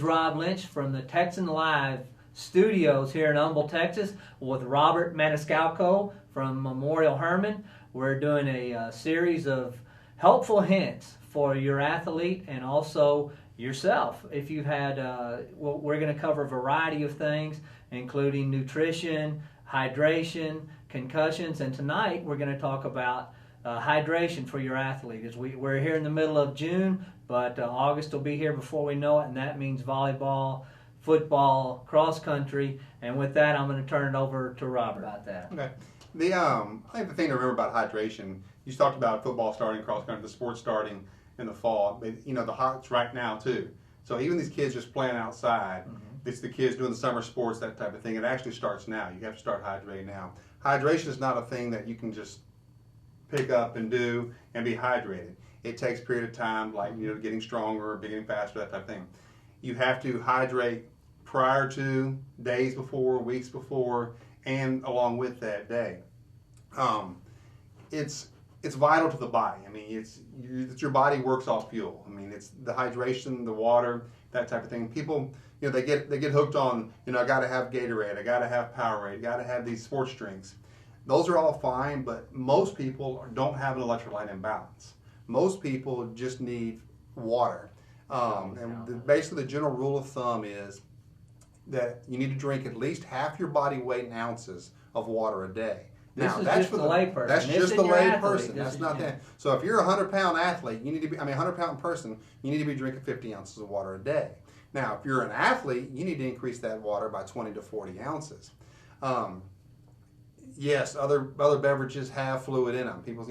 Rob Lynch from the Texan Live studios here in Humble, Texas, with Robert Maniscalco from Memorial Hermann. We're doing a series of helpful hints for your athlete and also yourself. If you've had, we're going to cover a variety of things, including nutrition, hydration, concussions, and tonight we're going to talk about hydration for your athlete. As we're here in the middle of June, but August will be here before we know it, and that means volleyball, football, cross country. And with that, I'm going to turn it over to Robert about that. Okay. I think the thing to remember about hydration, you talked about football starting, cross country, the sports starting in the fall, but the heart's right now too. So even these kids just playing outside, it's the kids doing the summer sports, that type of thing. It actually starts now. You have to start hydrating now. Hydration is not a thing that you can just pick up and do and be hydrated. It takes a period of time, like getting stronger, getting faster, that type of thing. You have to hydrate prior to, days before, weeks before, and along with that day. It's vital to the body. I mean, your body works off fuel. I mean, it's the hydration, the water, that type of thing. People, they get hooked on, I got to have Gatorade, I got to have Powerade, I got to have these sports drinks. Those are all fine, but most people don't have an electrolyte imbalance. Most people just need water. Basically, the general rule of thumb is that you need to drink at least half your body weight in ounces of water a day. Now, that's for the layperson. That's just the layperson. That's not that. So if you're a 100-pound athlete, you need to be, 100-pound person, you need to be drinking 50 ounces of water a day. Now, if you're an athlete, you need to increase that water by 20 to 40 ounces. Yes, other beverages have fluid in them. People,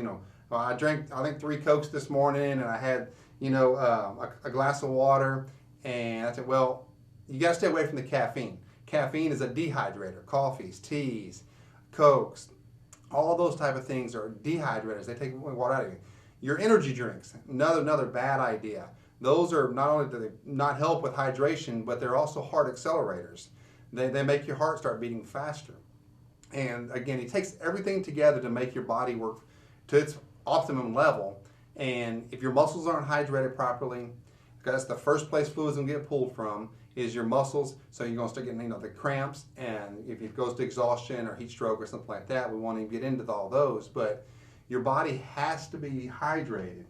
well, I think 3 Cokes this morning, and I had, a glass of water, and I said, well, you got to stay away from the caffeine. Caffeine is a dehydrator. Coffees, teas, Cokes, all those type of things are dehydrators. They take water out of you. Your energy drinks, another bad idea. Those are not only do they not help with hydration, but they're also heart accelerators. They make your heart start beating faster. And again, it takes everything together to make your body work to its optimum level. And if your muscles aren't hydrated properly, that's the first place fluids will get pulled from is your muscles. So you're going to start getting the cramps, and if it goes to exhaustion or heat stroke or something like that, we won't even get into all those. But your body has to be hydrated.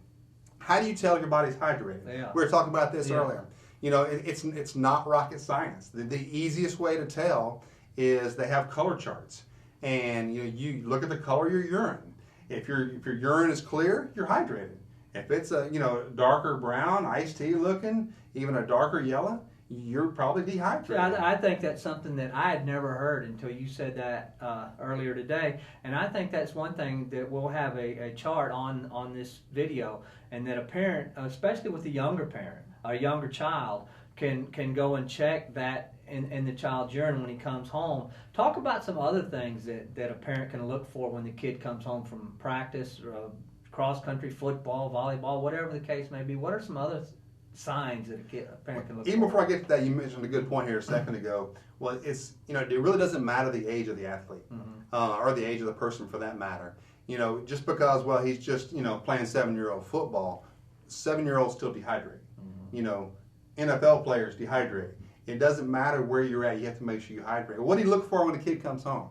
How do you tell your body's hydrated? Yeah. We were talking about this earlier. It's not rocket science. The easiest way to tell is they have color charts, and you look at the color of your urine. If your urine is clear, you're hydrated. If it's a darker brown, iced tea looking, even a darker yellow, you're probably dehydrated. I think that's something that I had never heard until you said that earlier today, and I think that's one thing that we'll have a chart on this video, and that a parent, especially with a younger parent, a younger child, can go and check that in the child's urine when he comes home. Talk about some other things that a parent can look for when the kid comes home from practice, cross country, football, volleyball, whatever the case may be. What are some other signs that a parent can look for? Even before I get to that, you mentioned a good point here a second ago. Well, it's it really doesn't matter the age of the athlete, or the age of the person for that matter. Just because he's just playing 7-year-old football, 7-year-olds still dehydrate. NFL players dehydrate. It doesn't matter where you're at. You have to make sure you hydrate. What do you look for when a kid comes home?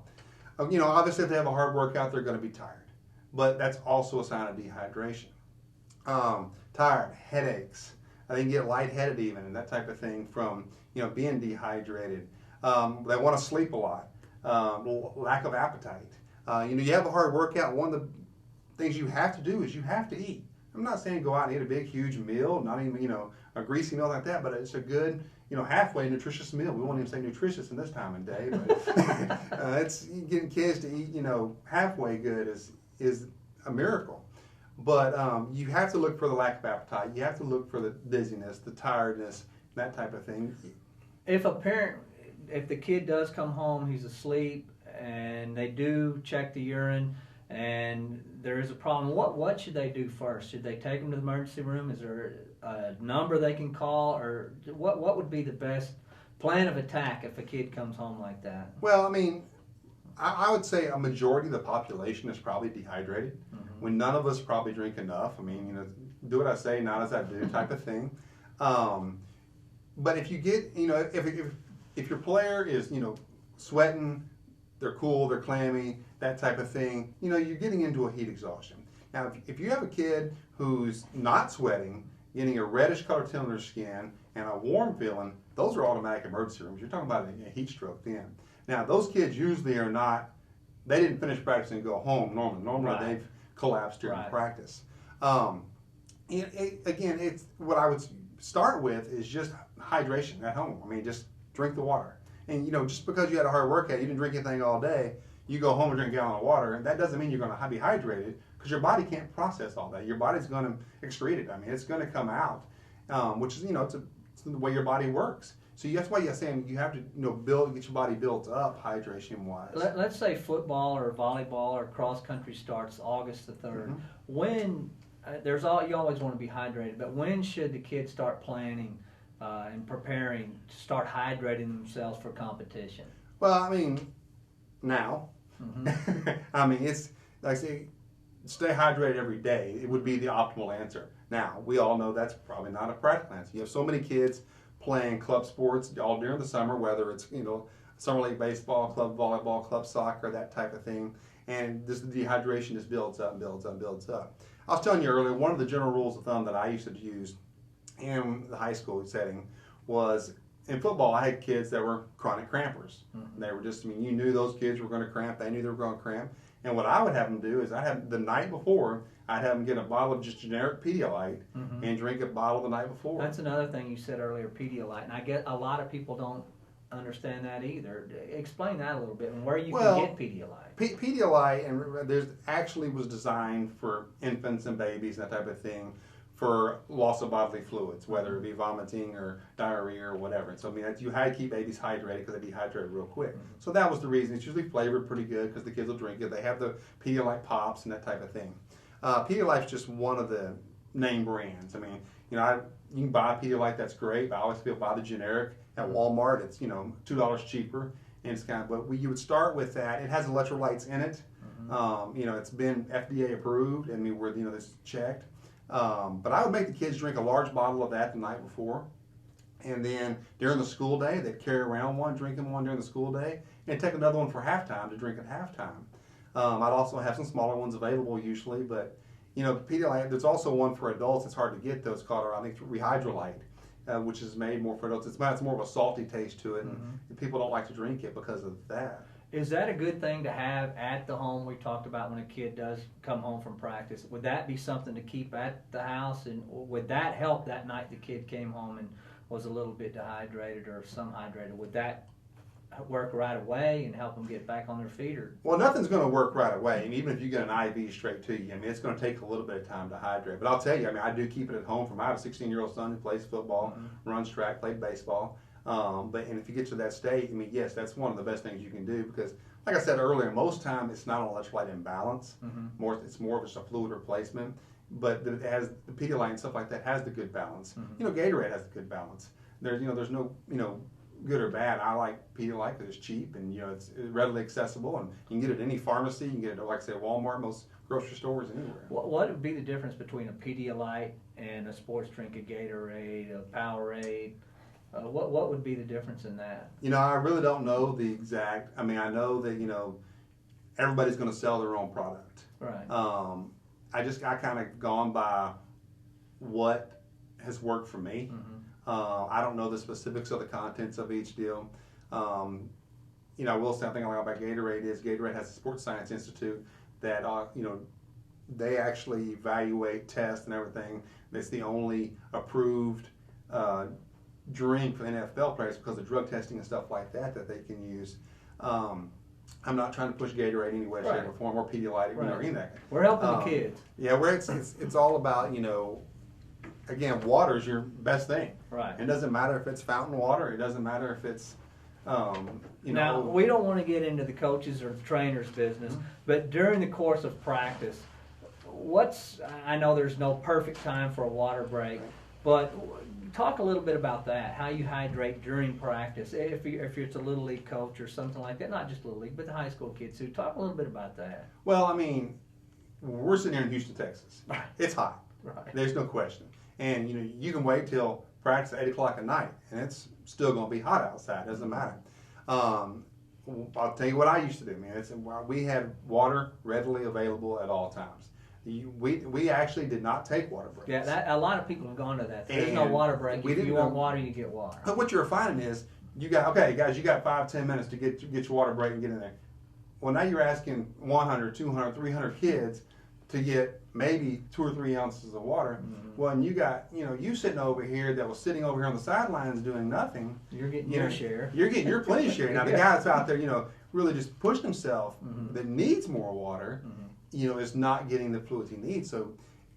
Obviously if they have a hard workout, they're going to be tired. But that's also a sign of dehydration. Tired, headaches. They can get lightheaded even, and that type of thing from being dehydrated. They want to sleep a lot. Lack of appetite. You have a hard workout. One of the things you have to do is you have to eat. I'm not saying go out and eat a big, huge meal, not even a greasy meal like that, but it's a good halfway nutritious meal. We won't even say nutritious in this time of day, but it's getting kids to eat halfway good is a miracle. But you have to look for the lack of appetite. You have to look for the dizziness, the tiredness, that type of thing. If the kid does come home, he's asleep, and they do check the urine, and there is a problem, what should they do first? Should they take him to the emergency room? Is there a number they can call, or what would be the best plan of attack if a kid comes home like that? Well, I would say a majority of the population is probably dehydrated. When none of us probably drink enough. Do what I say, not as I do type of thing. But if you get, if your player is, sweating, they're cool, they're clammy, that type of thing, you're getting into a heat exhaustion. Now, if you have a kid who's not sweating, getting a reddish color tint on their skin, and a warm feeling, those are automatic emergency rooms. You're talking about a heat stroke then. Now, those kids usually are not, they didn't finish practice and go home normally. Normally, Right. they've collapsed during Right. practice. Again, it's what I would start with is just hydration at home. I mean, just drink the water. And, just because you had a hard workout, you didn't drink anything all day, you go home and drink a gallon of water, and that doesn't mean you're going to be hydrated because your body can't process all that. Your body's going to excrete it. I mean, it's going to come out, which is, it's the way your body works. So that's why you're saying you have to, get your body built up hydration-wise. Let's say football or volleyball or cross country starts August the 3rd. Mhm. When you always want to be hydrated, but when should the kids start planning and preparing to start hydrating themselves for competition? Well, I mean, now. Mm-hmm. I mean, it's like I say, stay hydrated every day. It would be the optimal answer. Now, we all know that's probably not a practical answer. You have so many kids playing club sports all during the summer, whether it's summer league baseball, club volleyball, club soccer, that type of thing, and this dehydration just builds up and builds up and builds up. I was telling you earlier, one of the general rules of thumb that I used to use in the high school setting was in football. I had kids that were chronic crampers. Mm-hmm. They were just, you knew those kids were going to cramp. They knew they were going to cramp. And what I would have them do is the night before, I'd have them get a bottle of just generic Pedialyte Mm-hmm. and drink a bottle the night before. That's another thing you said earlier, Pedialyte, and I get a lot of people don't understand that either. Explain that a little bit and where you can get Pedialyte. Pedialyte, and there's actually was designed for infants and babies and that type of thing for loss of bodily fluids, whether it be vomiting or diarrhea or whatever. And so, I mean, you had to keep babies hydrated because they dehydrate real quick. Mm-hmm. So that was the reason. It's usually flavored pretty good because the kids will drink it. They have the Pedialyte pops and that type of thing. Pedialyte's just one of the name brands. I mean, you can buy Pedialyte, that's great, but I always feel buy the generic. At Walmart, it's, $2 cheaper. And it's but you would start with that. It has electrolytes in it. Mm-hmm. It's been FDA approved, and this checked. But I would make the kids drink a large bottle of that the night before. And then during the school day, they'd carry around one, drinking one during the school day, and take another one for halftime to drink at halftime. I'd also have some smaller ones available usually, but Pedialyte, there's also one for adults. It's hard to get those called, I think, Rehydrolite, which is made more for adults. It's more of a salty taste to it, and people don't like to drink it because of that. Is that a good thing to have at the home? We talked about when a kid does come home from practice. Would that be something to keep at the house, and would that help that night the kid came home and was a little bit dehydrated or some hydrated? Would that work right away and help them get back on their feet? Or well, nothing's going to work right away, and even if you get an IV straight to you, I mean, it's going to take a little bit of time to hydrate. But I'll tell you, I mean, I do keep it at home. I have a 16-year-old son who plays football, runs track, played baseball. And if you get to that state, I mean, yes, that's one of the best things you can do because, like I said earlier, most time it's not an electrolyte imbalance. It's more of just a fluid replacement. But it has the Pedialyte and stuff like that has the good balance. Gatorade has the good balance. There's good or bad. I like Pedialyte because it's cheap and it's readily accessible, and you can get it at any pharmacy. You can get it, like I said, at Walmart, most grocery stores, anywhere. What would be the difference between a Pedialyte and a sports drink, a Gatorade, a Powerade? What would be the difference in that? I really don't know the exact. I mean, I know that everybody's going to sell their own product. Right. I kind of gone by what has worked for me. I don't know the specifics of the contents of each deal. I will say something about Gatorade is Gatorade has a Sports Science Institute that they actually evaluate, test, and everything. It's the only approved drink for NFL players because of drug testing and stuff like that they can use. I'm not trying to push Gatorade any way, shape, or form, or Pedialyte, or any of that. We're helping the kids. Yeah, where it's all about again, water is your best thing. Right. It doesn't matter if it's fountain water. It doesn't matter if it's, Now, we don't want to get into the coaches or the trainers' business, but during the course of practice, I know there's no perfect time for a water break, but talk a little bit about that, how you hydrate during practice, if it's a Little League coach or something like that, not just Little League, but the high school kids too. Talk a little bit about that. Well, I mean, we're sitting here in Houston, Texas. It's hot. Right. There's no question. And, you can wait till practice at 8 o'clock at night, and it's still going to be hot outside. It doesn't matter. I'll tell you what I used to do, man. We had water readily available at all times. We actually did not take water breaks. Yeah, a lot of people have gone to that. There's no water break. If you want water, you get water. But what you're finding is, you got 5-10 minutes to get your water break and get in there. Well, now you're asking 100, 200, 300 kids to get maybe 2 or 3 ounces of water. Mm-hmm. Well, and you got, you sitting over here that was sitting over here on the sidelines doing nothing. You're getting your share. You're getting your plenty share. Now, the guy that's out there, really just pushed himself, mm-hmm. that needs more water, mm-hmm. Is not getting the fluids he needs. So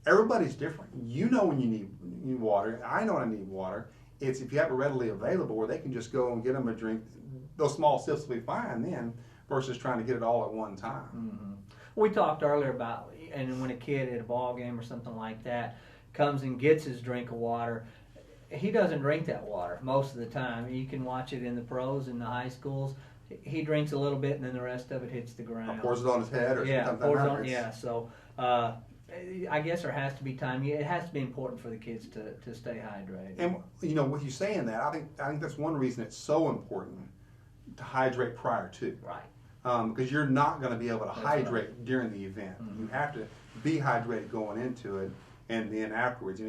everybody's different. You know when you need water. I know when I need water. It's if you have it readily available where they can just go and get them a drink. Those small sips will be fine then, versus trying to get it all at one time. Mm-hmm. We talked earlier about, and when a kid at a ball game or something like that comes and gets his drink of water, he doesn't drink that water most of the time. You can watch it in the pros and the high schools. He drinks a little bit, and then the rest of it hits the ground. Or pours it on his head, or something. So I guess there has to be time. It has to be important for the kids to stay hydrated. And with you saying that, I think that's one reason it's so important to hydrate prior to. Right. Because you're not going to be able to hydrate right. during the event. Mm-hmm. You have to be hydrated going into it, and then afterwards.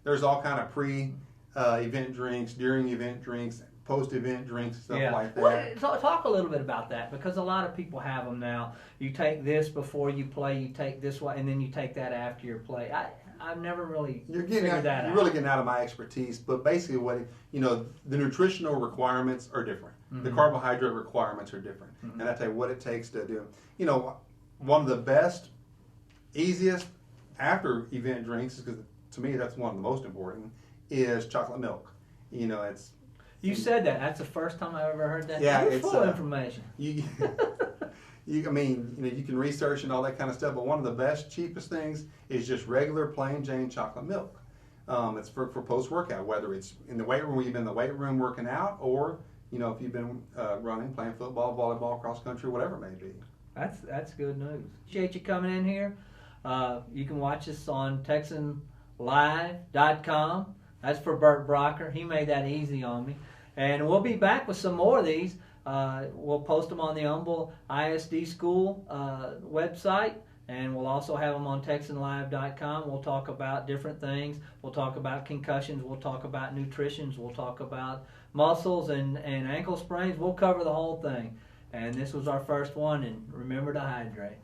There's all kind of pre-event drinks, during event drinks, post-event drinks, stuff like that. Well, talk a little bit about that, because a lot of people have them now. You take this before you play, you take this one, and then you take that after your play. I've never really figured that out. You're really getting out of my expertise, but basically the nutritional requirements are different. Mm-hmm. The carbohydrate requirements are different. Mm-hmm. And I tell you what it takes to do. One of the best, easiest after event drinks, because to me that's one of the most important, is chocolate milk. You said that. That's the first time I've ever heard that. Yeah, You're it's full of information. You can research and all that kind of stuff, but one of the best, cheapest things is just regular plain Jane chocolate milk. It's for post-workout, whether it's in the weight room, where you've been in the weight room working out, or if you've been running, playing football, volleyball, cross country, whatever it may be. That's good news. Appreciate you coming in here. You can watch us on TexanLive.com. That's for Bert Brocker. He made that easy on me. And we'll be back with some more of these. We'll post them on the Humble ISD School website, and we'll also have them on TexanLive.com. We'll talk about different things. We'll talk about concussions. We'll talk about nutrition. We'll talk about muscles and ankle sprains. We'll cover the whole thing. And this was our first one, and remember to hydrate.